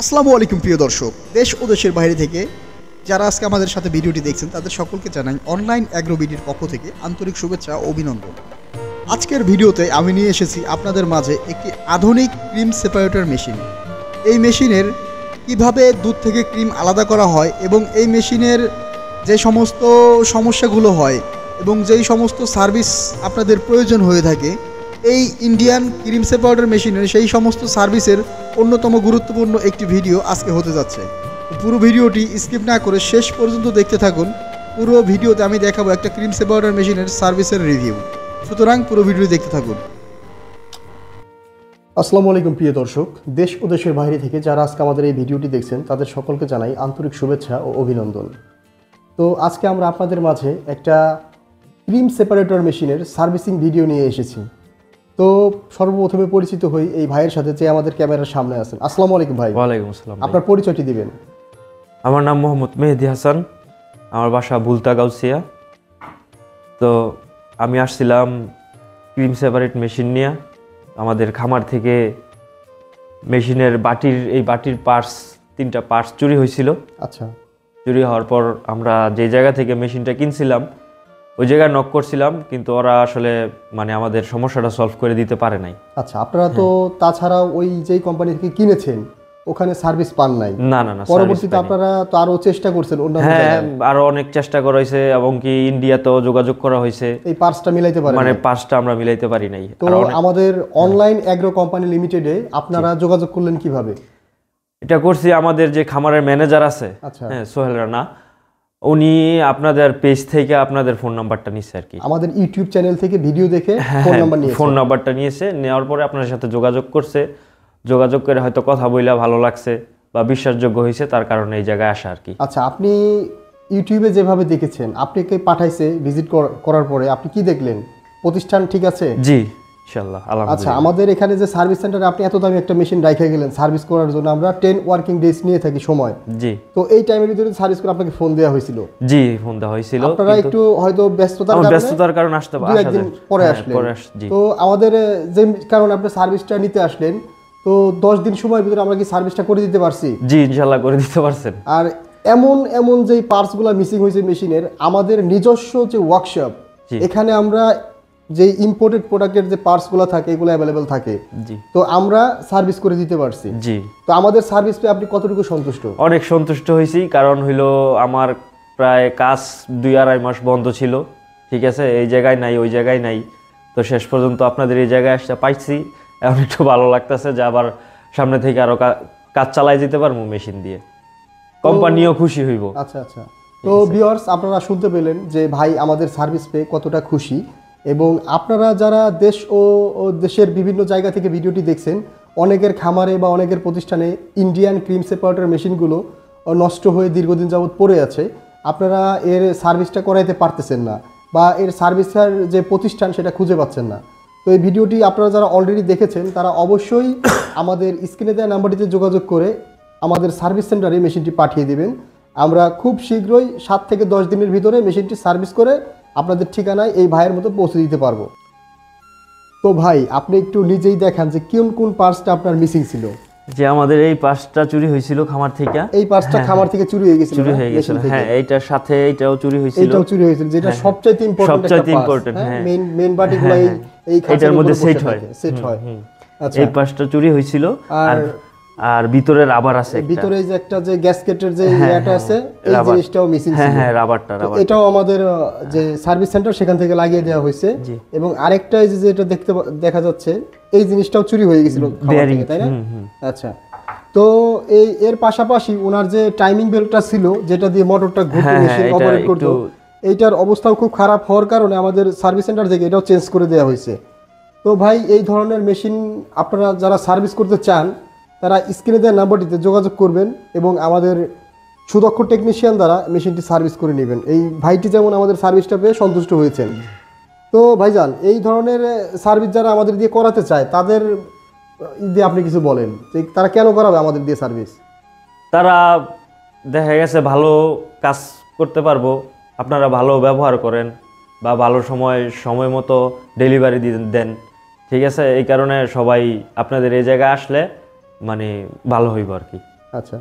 আসসালামু আলাইকুম প্রিয় দর্শক, দেশ ও দেশের বাইরে থেকে যারা আজকে আমাদের সাথে ভিডিওটি দেখছেন তাদের সকলকে জানাই অনলাইন অ্যাগ্রো বিডির পক্ষ থেকে আন্তরিক শুভেচ্ছা ও অভিনন্দন। আজকের ভিডিওতে আমি নিয়ে এসেছি আপনাদের মাঝে একটি আধুনিক ক্রিম সেপারেটর মেশিন। এই মেশিনের কিভাবে দুধ থেকে ক্রিম আলাদা করা হয় এবং এই মেশিনের যে সমস্ত সমস্যাগুলো হয় এবং যেই সমস্ত সার্ভিস আপনাদের প্রয়োজন হয়ে থাকে, এই ইন্ডিয়ান ক্রিম সেপারেটর মেশিনের সেই সমস্ত সার্ভিসের অন্যতম গুরুত্বপূর্ণ একটি ভিডিও আজকে হতে যাচ্ছে। পুরো ভিডিওটি স্কিপ না করে শেষ পর্যন্ত দেখতে থাকুন। পুরো ভিডিওতে আমি দেখাবো একটা ক্রিম সেপারেটর মেশিনের সার্ভিসের রিভিউ, সুতরাং পুরো ভিডিও দেখতে থাকুন। আসসালামু আলাইকুম প্রিয় দর্শক, দেশ ও দেশের বাইরে থেকে যারা আজকে আমাদের এই ভিডিওটি দেখছেন তাদের সকলকে জানাই আন্তরিক শুভেচ্ছা ও অভিনন্দন। তো আজকে আমরা আপনাদের মাঝে একটা ক্রিম সেপারেটর মেশিনের সার্ভিসিং ভিডিও নিয়ে এসেছি। তো সর্বপ্রথমে পরিচিত হই এই ভাইয়ের সাথে, যে আমাদের ক্যামেরার সামনে আছেন। আসসালামু আলাইকুম ভাই। ওয়ালাইকুম আসসালাম। আপনার পরিচয়টি দিবেন। আমার নাম মোহাম্মদ মেহেদি হাসান, আমার বাসা বুলতা গাউসিয়া। তো আমি আসছিলাম ক্রিম সেপারেট মেশিন নিয়ে। আমাদের খামার থেকে মেশিনের বাটির পার্টস, 3টা পার্টস চুরি হয়েছিল। আচ্ছা, চুরি হওয়ার পর আমরা যে জায়গা থেকে মেশিনটা কিনছিলাম ওই জায়গায় নক করছিলাম, কিন্তু ওরা আসলে আমাদের সমস্যাটা সলভ করে দিতে পারে নাই। আচ্ছা, আপনারা তো তাছাড়া ওই যেই কোম্পানি থেকে কিনেছেন ওখানে সার্ভিস পান নাই? না, পরবর্তীতে আপনারা তো আরো চেষ্টা করছেন অন্য হ্যাঁ, জায়গায়? আরো অনেক চেষ্টা করা হয়েছে এবং কি ইন্ডিয়াতেও যোগাযোগ করা হয়েছে। এই পার্টসটা মিলাইতে পারেন? পার্টসটা আমরা মিলাইতে পারি নাই। তো আমাদের অনলাইন অ্যাগ্রো কোম্পানি লিমিটেডে আপনারা যোগাযোগ করলেন কিভাবে? এটা করছি আমাদের যে খামারের ম্যানেজার আছে, আচ্ছা, হ্যাঁ, সোহেল রানা, উনি আপনাদের পেজ থেকে আপনাদের ফোন নাম্বারটা নিচ্ছে আর কি। আমাদের ইউটিউব চ্যানেল থেকে ভিডিও দেখে ফোন নাম্বারটা নিয়েছে, নেওয়ার পরে আপনার সাথে যোগাযোগ করছে। যোগাযোগ করে হয়তো কথা বইলা ভালো লাগছে বা বিশ্বাসযোগ্য হয়েছে, তার কারণে এই জায়গায় আসা আর কি। আচ্ছা, আপনি ইউটিউবে যেভাবে দেখেছেন, আপনাকে পাঠাইছে ভিজিট করার পরে আপনি কি দেখলেন? প্রতিষ্ঠান ঠিক আছে? জি ইনশাআল্লাহ, আলহামদুলিল্লাহ। আচ্ছা, আমাদের এখানে যে সার্ভিস সেন্টারে আপনি এত দামি একটা মেশিন রাইখে গেলেন সার্ভিস করার জন্য, আমরা 10 ওয়ার্কিং ডেজ নিয়ে থাকি সময়। জি। তো এই টাইমের ভিতরে সার্ভিস করে আপনাকে ফোন দেওয়া হয়েছিল? জি, ফোন দেওয়া হয়েছিল। আপনারা একটু হয়তো ব্যস্ততার কারণে আসতে একদিন পরে আসলেন। তো আমাদের যে কারণে আপনি সার্ভিসটা নিতে আসলেন, তো 10 দিন সময়ের ভিতরে আমরা কি সার্ভিসটা করে দিতে পারছি? জি ইনশাআল্লাহ করে দিতে পারছেন। আর এমন যে পার্টসগুলো মিসিং হয়েছে মেশিনের, আমাদের নিজস্ব যে ওয়ার্কশপ, এখানে আমরা যে ইম্পোর্টেড প্রোডাক্টের যে পার্টসগুলো থাকে এগুলো অ্যাভেলেবেল থাকে। জি। তো আমরা সার্ভিস করে দিতে পারছি। জি। তো আমাদের সার্ভিস পেয়ে আপনি কতটুকু সন্তুষ্ট? অনেক সন্তুষ্ট হয়েছি, কারণ হইলো আমার প্রায় কাজ 2-2.5 মাস বন্ধ ছিল, ঠিক আছে, এই জায়গায় নাই ওই জায়গায় নাই। তো শেষ পর্যন্ত আপনাদের এই জায়গায় আসতে পাইছি, এখন একটু ভালো লাগতেছে যে আবার সামনে থেকে আরো কাজ চালাই যেতে পারবো মেশিন দিয়ে, কোম্পানিও খুশি হইব। আচ্ছা আচ্ছা। তো ভিউয়ার্স, আপনারা শুনতে পেলেন যে ভাই আমাদের সার্ভিস পেয়ে কতটা খুশি। এবং আপনারা যারা দেশ ও দেশের বিভিন্ন জায়গা থেকে ভিডিওটি দেখছেন, অনেকের খামারে বা অনেকের প্রতিষ্ঠানে ইন্ডিয়ান ক্রিম সেপারেটর মেশিনগুলো নষ্ট হয়ে দীর্ঘদিন যাবৎ পড়ে আছে। আপনারা এর সার্ভিসটা করাইতে পারতেছেন না, বা এর সার্ভিসের যে প্রতিষ্ঠান সেটা খুঁজে পাচ্ছেন না। তো এই ভিডিওটি আপনারা যারা অলরেডি দেখেছেন তারা অবশ্যই আমাদের স্ক্রিনে দেওয়া নাম্বারটিতে যোগাযোগ করে আমাদের সার্ভিস সেন্টারে মেশিনটি পাঠিয়ে দেবেন। আমরা খুব শীঘ্রই 7 থেকে 10 দিনের ভিতরে মেশিনটি সার্ভিস করে আপনাদের ঠিকানায় এই ভাইয়ের মতো পৌঁছে দিতে পারবো। তো ভাই, আপনি একটু নিজেই দেখান যে কোন পার্টসটা আপনার মিসিং ছিল। যে আমাদের এই পার্টসটা চুরি হয়েছিল খামার থেকে। এই পার্টসটা খামার থেকে চুরি হয়ে গেছিল? হ্যাঁ, এইটার সাথে এইটাও চুরি হয়েছিল। এইটাও চুরি হয়েছিল, যেটা সবচেয়ে ইম্পর্টেন্ট। হ্যাঁ, মেইন বাটিগুলো এই খাঁচার মধ্যে সেট হয়। আচ্ছা, এই পার্টসটা চুরি হয়েছিল। আর ভিতরে রাবার আছে, ভিতরে যে একটা যে গ্যাসকেটের যে এটা আছে, এই জিনিসটাও মিসিং ছিল। হ্যাঁ, রাবারটা এটাও আমাদের যে সার্ভিস সেন্টার সেখান থেকে লাগিয়ে দেওয়া হয়েছে। এবং আরেকটা এই যে যেটা দেখা যাচ্ছে, এই জিনিসটাও চুরি হয়ে গেছিল খাবার থেকে, তাই না? আচ্ছা। তো এর পাশাপাশি ওনার যে টাইমিং বেল্টটা ছিল, যেটা দিয়ে মোটরটা ঘুরতে মেশিন অপারেট করতো, এইটার অবস্থাও খুব খারাপ হওয়ার কারণে আমাদের সার্ভিস সেন্টার থেকে এটাও চেঞ্জ করে দেওয়া হয়েছে। তো ভাই, এই ধরনের মেশিন আপনারা যারা সার্ভিস করতে চান তারা স্ক্রিনে দেওয়া নাম্বারটিতে যোগাযোগ করবেন এবং আমাদের সুদক্ষ টেকনিশিয়ান দ্বারা মেশিনটি সার্ভিস করে নেবেন। এই ভাইটি যেমন আমাদের সার্ভিসটা পেয়ে সন্তুষ্ট হয়েছেন। তো ভাইজান, এই ধরনের সার্ভিস যারা আমাদের দিয়ে করাতে চায় তাদের দিয়ে আপনি কিছু বলেন যে তারা কেন করাবে আমাদের দিয়ে সার্ভিস? তারা দেখা গেছে ভালো কাজ করতে পারবো, আপনারা ভালো ব্যবহার করেন বা ভালো সময় মতো ডেলিভারি দেন, ঠিক আছে, এই কারণে সবাই আপনাদের এই জায়গায় আসলে ভালো হইব আর কি। আচ্ছা,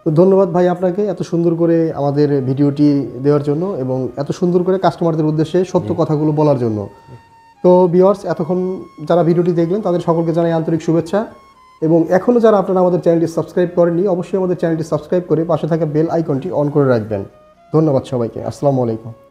তো ধন্যবাদ ভাই আপনাকে এত সুন্দর করে আমাদের ভিডিওটি দেওয়ার জন্য এবং এত সুন্দর করে কাস্টমারদের উদ্দেশ্যে সত্য কথাগুলো বলার জন্য। তো ভিউয়ার্স, এতক্ষণ যারা ভিডিওটি দেখলেন তাদের সকলকে জানাই আন্তরিক শুভেচ্ছা, এবং এখনও যারা আপনারা আমাদের চ্যানেলটি সাবস্ক্রাইব করেননি অবশ্যই আমাদের চ্যানেলটি সাবস্ক্রাইব করে পাশে থাকা বেল আইকনটি অন করে রাখবেন। ধন্যবাদ সবাইকে। আসসালামু আলাইকুম।